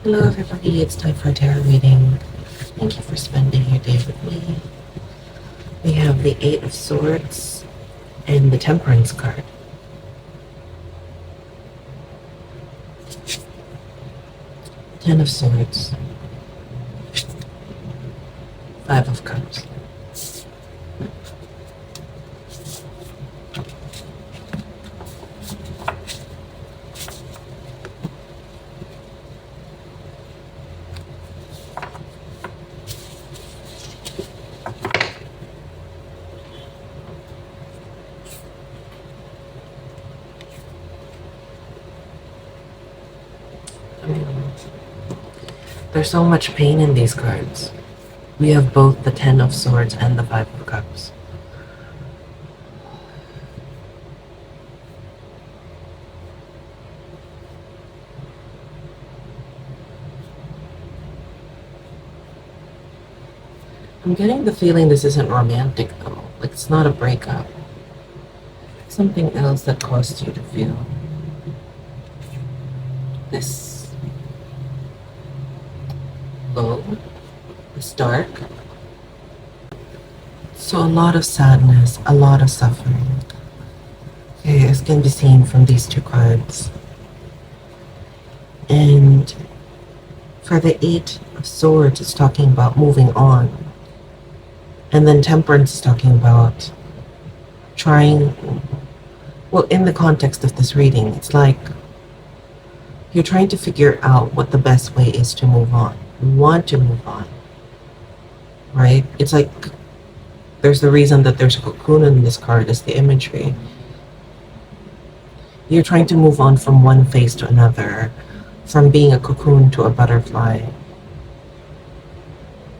Hello everybody, it's time for a tarot reading. Thank you for spending your day with me. We have the Eight of Swords and the Temperance card. Ten of Swords. Five of Cups. There's so much pain in these cards. We have both the Ten of Swords and the Five of Cups. I'm getting the feeling this isn't romantic though. Like it's not a breakup. Something else that caused you to feel this low, this dark. So a lot of sadness, a lot of suffering. Okay, as can be seen from these two cards. And for the Eight of Swords, it's talking about moving on. And then Temperance is talking about trying, well, in the context of this reading, it's like you're trying to figure out what the best way is to move on. You want to move on, right? It's like there's the reason that there's a cocoon in this card is the imagery. You're trying to move on from one phase to another, from being a cocoon to a butterfly.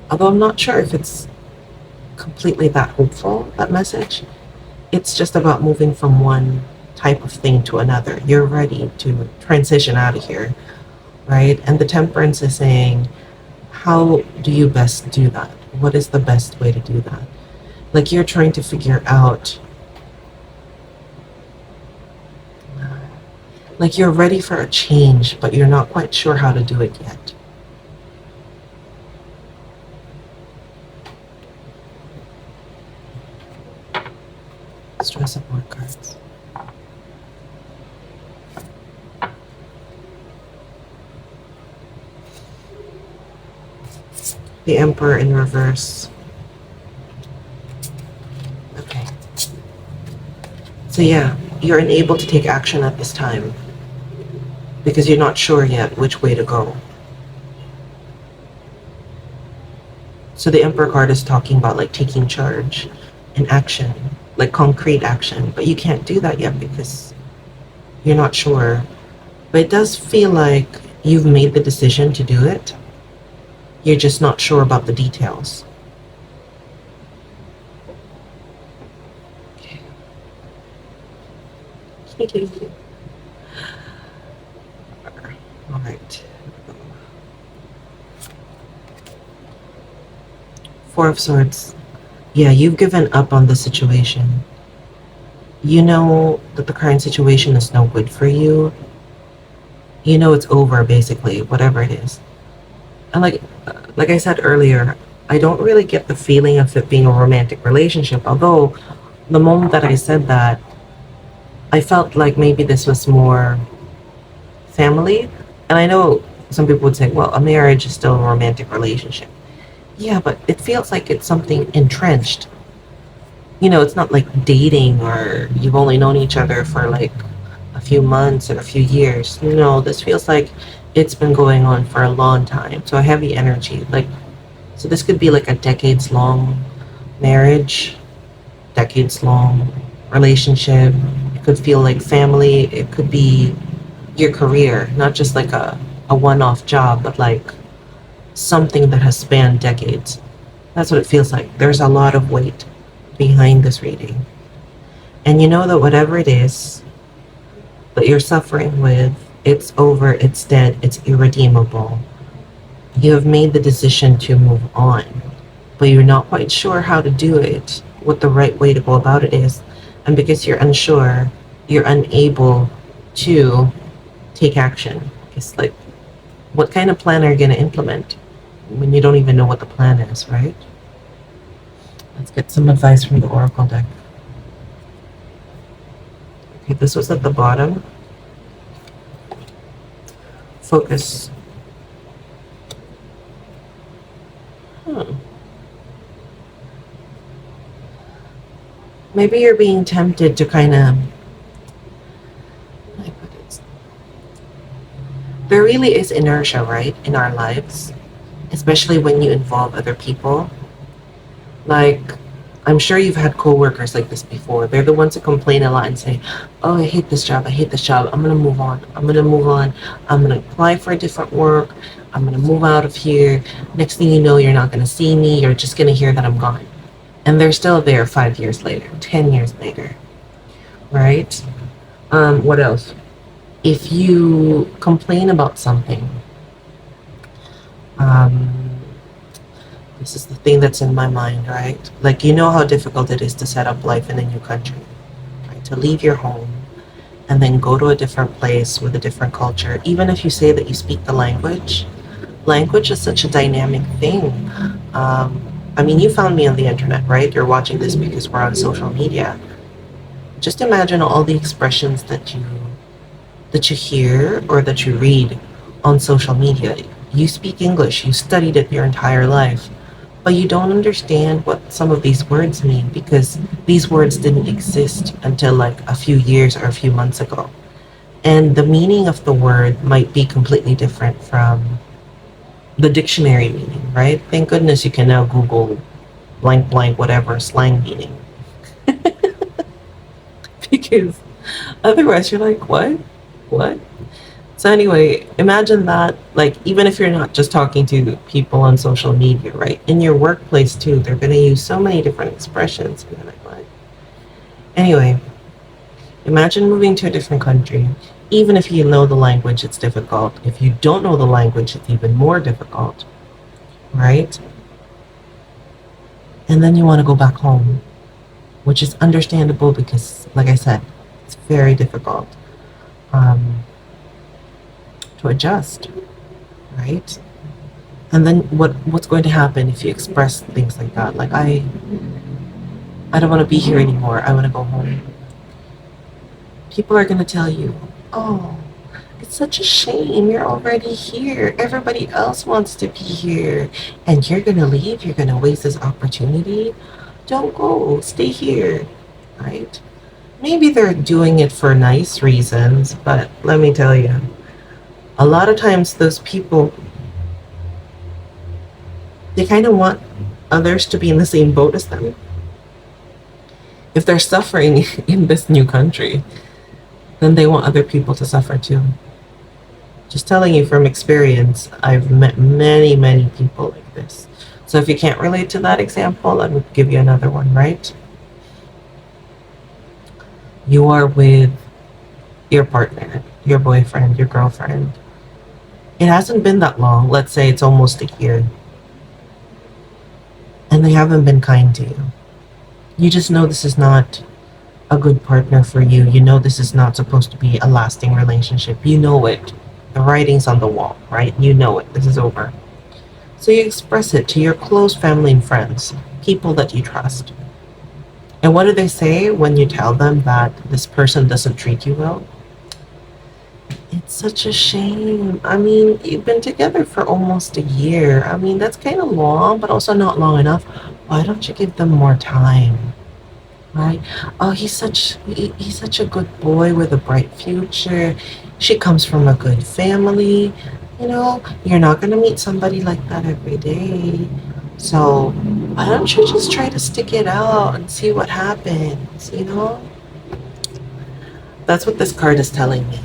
Although I'm not sure if it's completely that hopeful, that message. It's just about moving from one type of thing to another. You're ready to transition out of here, right? And the Temperance is saying, how do you best do that? What is the best way to do that? Like you're trying to figure out, like you're ready for a change, but you're not quite sure how to do it yet. Let's try some more cards. The Emperor in reverse. Okay. So yeah, you're unable to take action at this time because you're not sure yet which way to go. So the Emperor card is talking about like taking charge and action, like concrete action, but you can't do that yet because you're not sure. But it does feel like you've made the decision to do it. You're just not sure about the details. Okay. All right. Four of Swords. Yeah, you've given up on the situation. You know that the current situation is no good for you. You know it's over, basically, whatever it is. And like I said earlier, I don't really get the feeling of it being a romantic relationship. Although the moment that I said that, I felt like maybe this was more family. And I know some people would say, well, a marriage is still a romantic relationship. Yeah, but it feels like it's something entrenched. You know, it's not like dating or you've only known each other for like a few months or a few years. No, this feels like it's been going on for a long time. So a heavy energy. Like, so this could be like a decades long marriage, decades long relationship. It could feel like family. It could be your career, not just like a one-off job, but like something that has spanned decades. That's what it feels like. There's a lot of weight behind this reading. And you know that whatever it is that you're suffering with, it's over, it's dead, it's irredeemable. You have made the decision to move on, but you're not quite sure how to do it, what the right way to go about it is. And because you're unsure, you're unable to take action. It's like What kind of plan are you going to implement when you don't even know what the plan is, right? Let's get some advice from the Oracle deck. Okay, this was at the bottom. Focus. Maybe you're being tempted to kind of, there really is inertia, right, in our lives, especially when you involve other people. Like, I'm sure you've had coworkers like this before. They're the ones who complain a lot and say, "Oh, I hate this job. I hate this job. I'm gonna move on. I'm gonna move on. I'm gonna apply for a different work. I'm gonna move out of here. Next thing you know, you're not gonna see me. You're just gonna hear that I'm gone." And they're still there 5 years later, 10 years later, right? What else? If you complain about something, this is the thing that's in my mind, right? Like, you know how difficult it is to set up life in a new country, right? To leave your home and then go to a different place with a different culture. Even if you say that you speak the language, language is such a dynamic thing. I mean, you found me on the internet, right? You're watching this because we're on social media. Just imagine all the expressions that you hear or that you read on social media. You speak English, you studied it your entire life, but you don't understand what some of these words mean because these words didn't exist until like a few years or a few months ago. And the meaning of the word might be completely different from the dictionary meaning, right? Thank goodness you can now Google blank blank whatever slang meaning. Because otherwise you're like, what? What? So anyway, imagine that, like, even if you're not just talking to people on social media, right? In your workplace too, they're gonna use so many different expressions. And you're like, what? Anyway, imagine moving to a different country. Even if you know the language, it's difficult. If you don't know the language, it's even more difficult, right? And then you want to go back home, which is understandable because, like I said, it's very difficult to adjust, right? And then what's going to happen if you express things like that? Like, I don't want to be here anymore. I want to go home. People are going to tell you, oh, it's such a shame. You're already here. Everybody else wants to be here. And you're going to leave. You're going to waste this opportunity. Don't go. Stay here, right? Maybe they're doing it for nice reasons, but let me tell you, a lot of times those people, they kind of want others to be in the same boat as them. If they're suffering in this new country, then they want other people to suffer too. Just telling you from experience, I've met many, many people like this. So if you can't relate to that example, I would give you another one, right? You are with your partner, your boyfriend, your girlfriend. It hasn't been that long. Let's say it's almost a year. And they haven't been kind to you. You just know this is not a good partner for you. You know this is not supposed to be a lasting relationship. You know it. The writing's on the wall, right? You know it. This is over. So you express it to your close family and friends, people that you trust. And what do they say when you tell them that this person doesn't treat you well? It's such a shame. I mean, you've been together for almost a year. I mean, that's kind of long, but also not long enough. Why don't you give them more time? Right? Oh, he's such a good boy with a bright future. She comes from a good family. You know, you're not going to meet somebody like that every day. So why don't you just try to stick it out and see what happens, you know? That's what this card is telling me.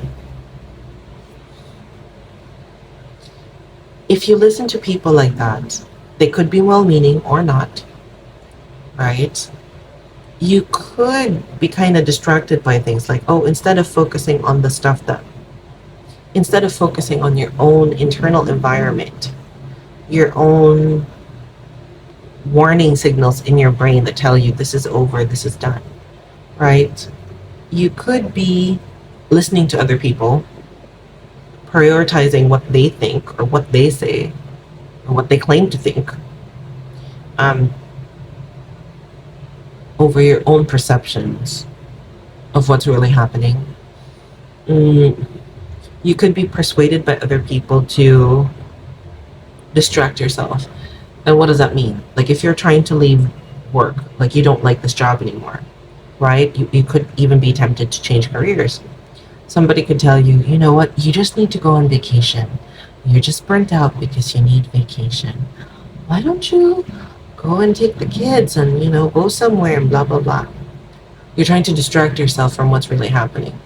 If you listen to people like that, they could be well-meaning or not, right? You could be kind of distracted by things like, oh, instead of focusing on your own internal environment, your own warning signals in your brain that tell you this is over, this is done, right? You could be listening to other people, prioritizing what they think or what they say or what they claim to think um, over your own perceptions of what's really happening. Mm, you could be persuaded by other people to distract yourself. And what does that mean? Like if you're trying to leave work, like you don't like this job anymore, right? You could even be tempted to change careers. Somebody could tell you, you know what, you just need to go on vacation. You're just burnt out because you need vacation. Why don't you go and take the kids and, go somewhere and blah, blah, blah. You're trying to distract yourself from what's really happening.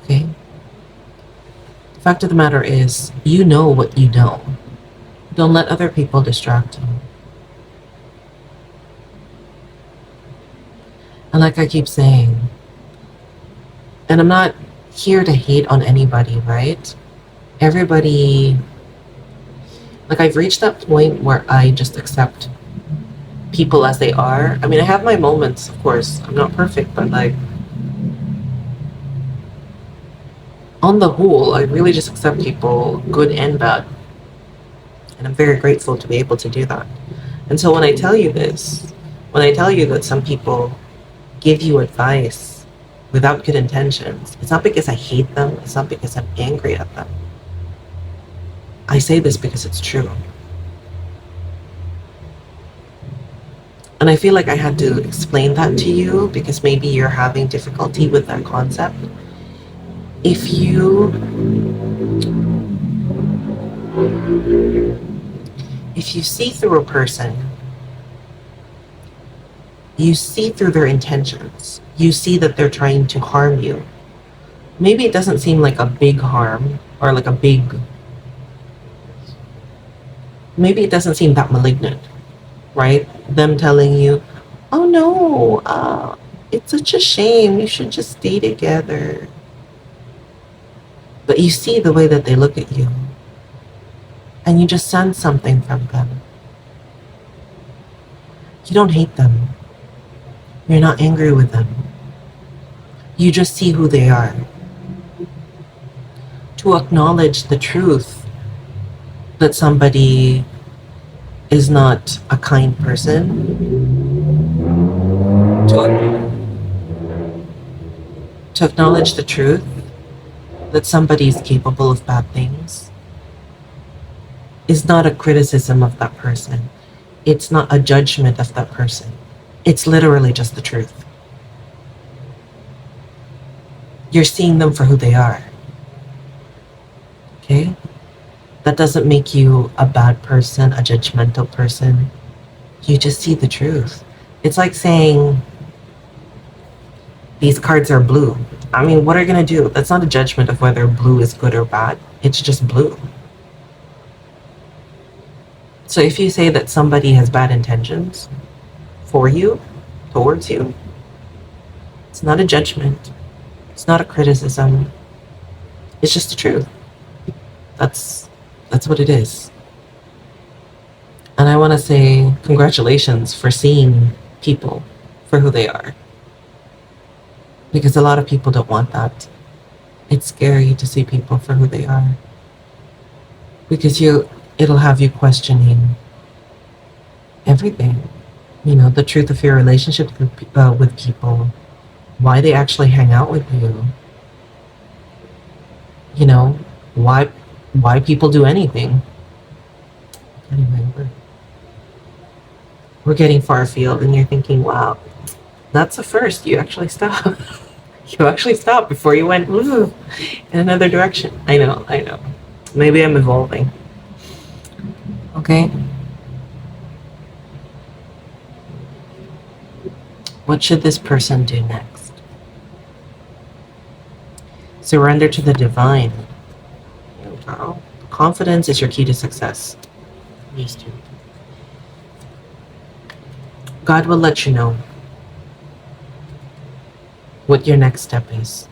Okay? The fact of the matter is, you know what you know. Don't let other people distract you. And like I keep saying, and I'm not here to hate on anybody, right? Everybody, like I've reached that point where I just accept people as they are. I mean, I have my moments, of course. I'm not perfect, but like, on the whole, I really just accept people, good and bad. And I'm very grateful to be able to do that. And so when I tell you this, when I tell you that some people give you advice without good intentions, it's not because I hate them, it's not because I'm angry at them. I say this because it's true. And I feel like I had to explain that to you because maybe you're having difficulty with that concept. If you see through a person, you see through their intentions. You see that they're trying to harm you. Maybe it doesn't seem like a big harm or like maybe it doesn't seem that malignant, right? Them telling you, oh no, it's such a shame, you should just stay together. But you see the way that they look at you, and you just sense something from them. You don't hate them. You're not angry with them. You just see who they are. To acknowledge the truth that somebody is not a kind person, to acknowledge the truth that somebody is capable of bad things, is not a criticism of that person. It's not a judgment of that person. It's literally just the truth. You're seeing them for who they are. Okay? That doesn't make you a bad person, a judgmental person. You just see the truth. It's like saying, these cards are blue. I mean, what are you going to do? That's not a judgment of whether blue is good or bad. It's just blue. So if you say that somebody has bad intentions for you, towards you, it's not a judgment. It's not a criticism. It's just the truth. That's what it is. And I want to say congratulations for seeing people for who they are. Because a lot of people don't want that. It's scary to see people for who they are. Because it'll have you questioning everything. The truth of your relationship with people, why they actually hang out with you. Why people do anything. Anyway, we're getting far afield, and you're thinking, wow, that's a first. You actually stopped. You actually stopped before you went in another direction. I know. Maybe I'm evolving. Okay. What should this person do next? Surrender to the divine. Confidence is your key to success. Used to. God will let you know what your next step is.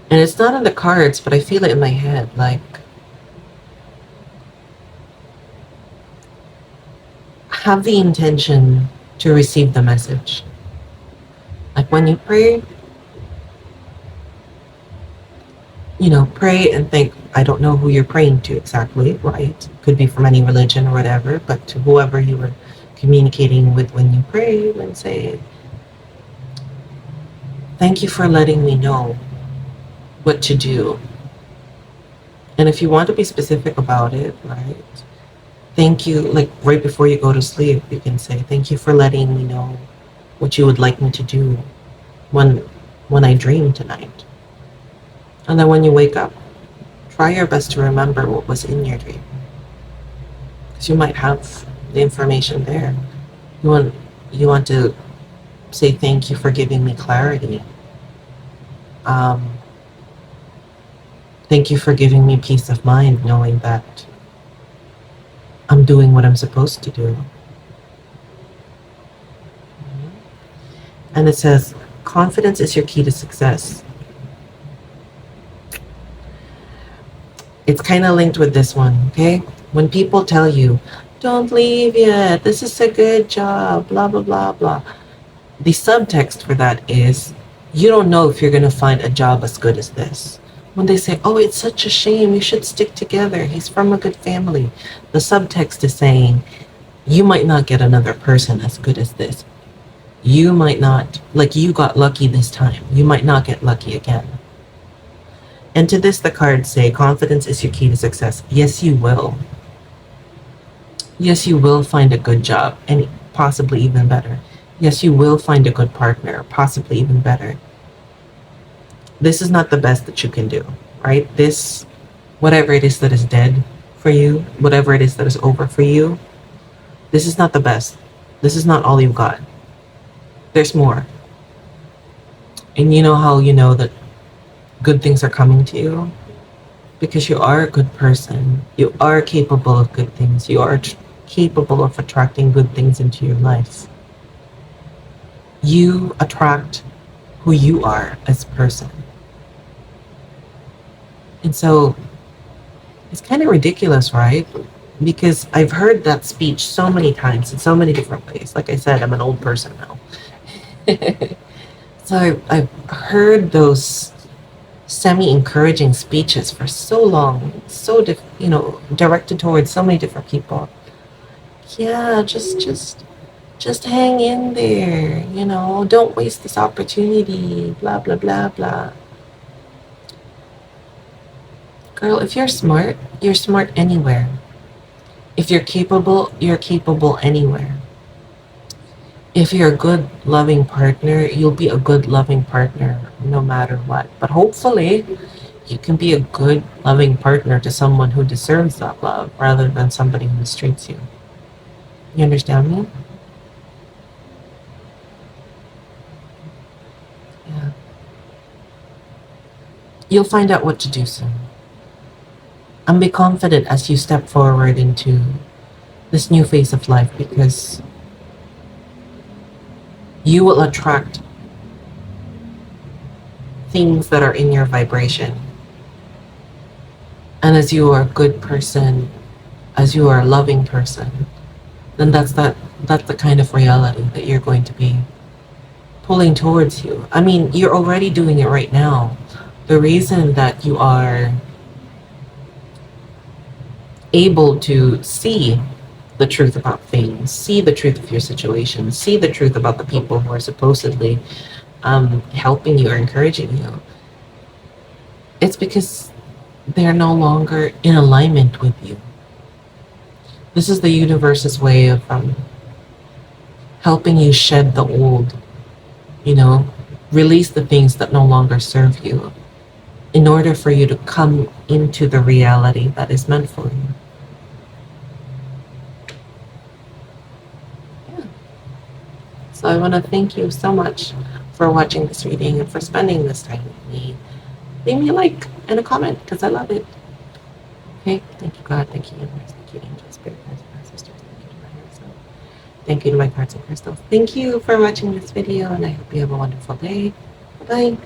And it's not in the cards, but I feel it in my head. Like, have the intention to receive the message. Like when you pray, pray and think. I don't know who you're praying to exactly, right? Could be from any religion or whatever, but to whoever you were communicating with when you pray, and say, thank you for letting me know what to do. And if you want to be specific about it, right? Thank you, like right before you go to sleep, you can say, thank you for letting me know what you would like me to do when I dream tonight. And then when you wake up, try your best to remember what was in your dream. Because you might have the information there. You want to say thank you for giving me clarity. Thank you for giving me peace of mind, knowing that I'm doing what I'm supposed to do. And it says, confidence is your key to success. It's kind of linked with this one, okay? When people tell you, don't leave yet, this is a good job, blah, blah, blah, blah. The subtext for that is, you don't know if you're going to find a job as good as this. When they say, oh, it's such a shame, you should stick together, he's from a good family. The subtext is saying, you might not get another person as good as this. You might not, like you got lucky this time, you might not get lucky again. And to this, the cards say, confidence is your key to success. Yes, you will. Yes, you will find a good job, and possibly even better. Yes, you will find a good partner, possibly even better. This is not the best that you can do, right? This, whatever it is that is dead for you, whatever it is that is over for you, this is not the best. This is not all you've got. There's more. And you know how you know that good things are coming to you? Because you are a good person. You are capable of good things. You are capable of attracting good things into your life. You attract who you are as a person. And so it's kind of ridiculous, right? Because I've heard that speech so many times in so many different ways. Like I said, I'm an old person now. So I've heard those semi-encouraging speeches for so long, so directed towards so many different people. Yeah, just hang in there, don't waste this opportunity, blah, blah, blah, blah. Girl, if you're smart anywhere. If you're capable anywhere. If you're a good, loving partner, you'll be a good, loving partner no matter what. But hopefully, you can be a good, loving partner to someone who deserves that love rather than somebody who mistreats you. You understand me? Yeah. You'll find out what to do soon. And be confident as you step forward into this new phase of life, because you will attract things that are in your vibration. And as you are a good person, as you are a loving person, then that's the kind of reality that you're going to be pulling towards you. I mean, you're already doing it right now. The reason that you are able to see the truth about things, see the truth of your situation, see the truth about the people who are supposedly helping you or encouraging you, it's because they're no longer in alignment with you. This is the universe's way of helping you shed the old, release the things that no longer serve you in order for you to come into the reality that is meant for you. So I want to thank you so much for watching this reading and for spending this time with me. Leave me a like and a comment because I love it. Okay, thank you God, thank you universe, thank you angels, spirit guides, my sisters, thank you to my higher self. Thank you to my cards and crystals. Thank you for watching this video and I hope you have a wonderful day. Bye-bye.